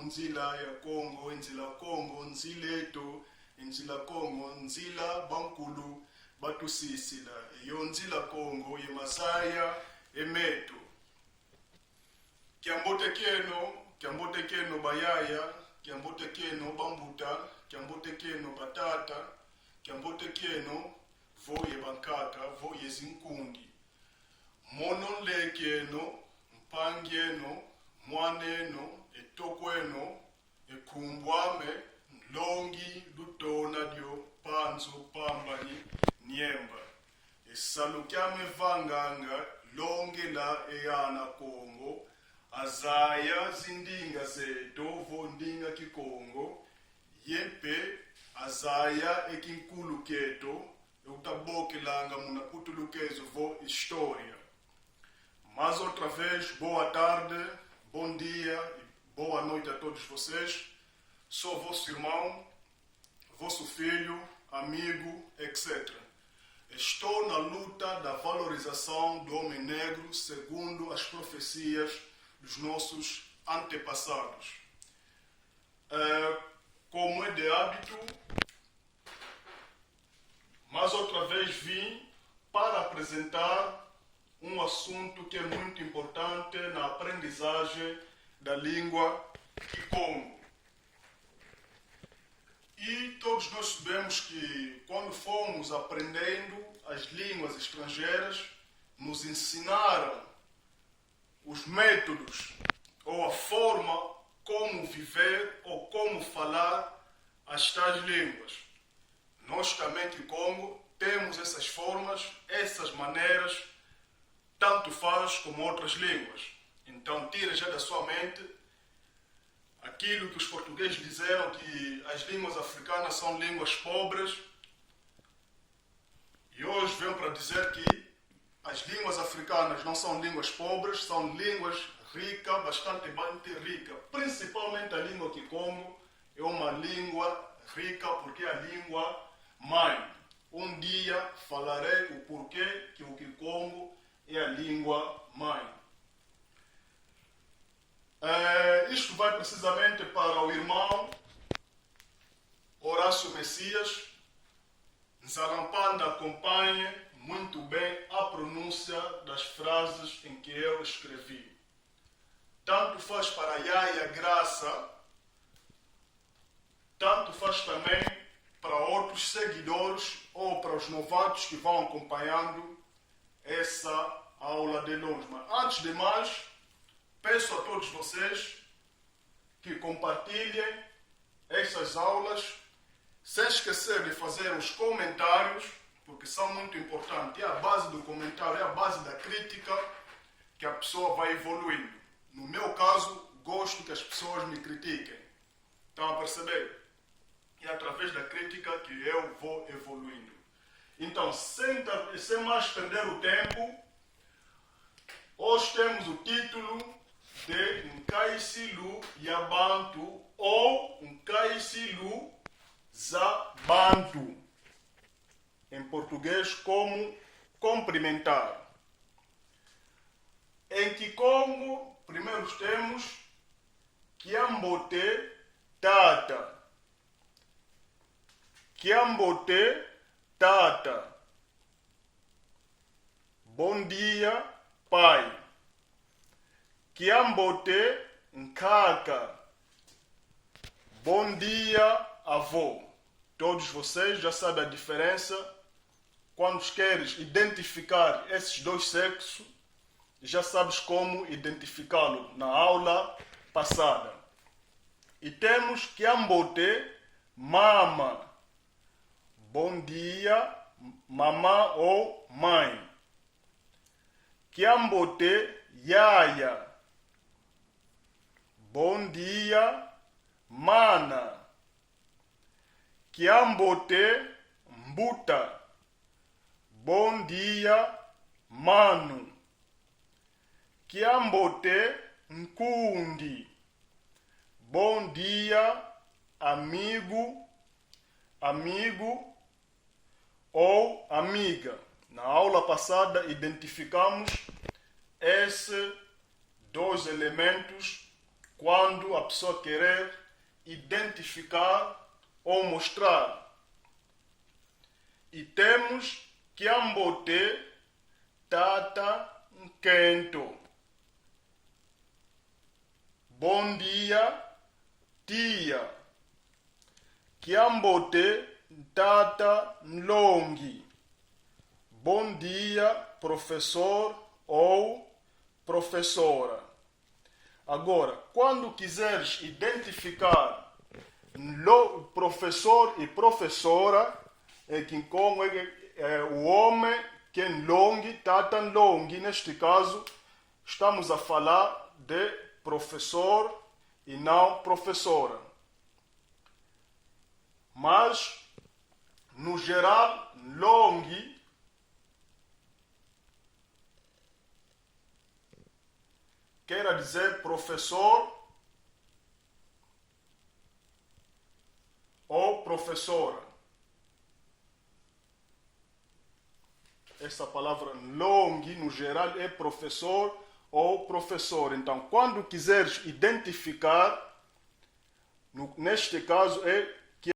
Nzila ya Kongo, nzila Kongo, nzileto, nzila Kongo, nzila bankulu, batusisila. Iyo nzila Kongo, ye Masaya, emeto. Kiambote keno bayaya, kiambote keno bambuta, kiambote keno batata, kiambote keno voye bankaka, voye zinkundi. Mononle keno, mpangieno, mwaneno, etokweno, ekumbwame, longi, lutona dio, panzo, pambani, niemba. Esalukyame vanganga, longe la eyana Kongo, azaya zindinga zeto, vondinga kikongo, yepe, azaya ekinkulu keto, utaboke langa muna kutulukezo vo história. Mas outra vez, boa tarde, bom dia e boa noite a todos vocês. Sou vosso irmão, vosso filho, amigo, etc. Estou na luta da valorização do homem negro segundo as profecias dos nossos antepassados. Como é de hábito, mais outra vez vim para apresentar um assunto que é muito importante na aprendizagem da língua Kikongo. E todos nós sabemos que quando fomos aprendendo as línguas estrangeiras, nos ensinaram os métodos ou a forma como viver ou como falar as tais línguas. Nós também aqui no Congo temos essas formas, essas maneiras, tanto faz como outras línguas. Então tira já da sua mente aquilo que os portugueses disseram, que as línguas africanas são línguas pobres. E hoje venho para dizer que as línguas africanas não são línguas pobres, são línguas ricas, bastante ricas. Principalmente a língua Kikongo é uma língua rica porque é a língua mãe. Um dia falarei o porquê que o Kikongo é a língua mãe. Isto vai precisamente para o irmão Horácio Messias. Nzalampanda acompanhe muito bem a pronúncia das frases em que eu escrevi. Tanto faz para a Yaya Graça, tanto faz também para outros seguidores ou para os novatos que vão acompanhando essa aula de hoje. Mas antes de mais, peço a todos vocês que compartilhem essas aulas, sem esquecer de fazer os comentários, porque são muito importantes. É a base do comentário, é a base da crítica que a pessoa vai evoluindo. No meu caso, gosto que as pessoas me critiquem. Estão a perceber? É através da crítica que eu vou evoluindo. Então, sem mais perder o tempo, hoje temos o título de Nkaisilu Yabantu ou Nkaisilu Zabantu. Em português, como cumprimentar. Em Kikongo, primeiro temos Kiambote Tata. Kiambote Tata. Bom dia, pai. Kiambote Nkaka. Bom dia, avô. Todos vocês já sabem a diferença. Quando queres identificar esses dois sexos, já sabes como identificá-lo na aula passada. E temos Kiambote Mama. Bom dia, mamã ou mãe. Kiambote Yaya. Bom dia, mana. Kiambote Mbuta. Bom dia, mano. Kiambote Nkundi. Bom dia, amigo, amigo ou amiga. Na aula passada identificamos esses dois elementos quando a pessoa querer identificar ou mostrar. E temos Kiambote Tata Nkento. Bom dia, tia. Kiambote Tata Nlongi. Bom dia, professor ou professora. Agora, quando quiseres identificar professor e professora, em Kikongo é o homem que é Nlongi, Tata Nlongi. Neste caso, estamos a falar de professor e não professora. Mas, no geral, Nlongi quer dizer professor ou professora. Essa palavra Nlongi, no geral, é professor ou professora. Então, quando quiseres identificar, neste caso é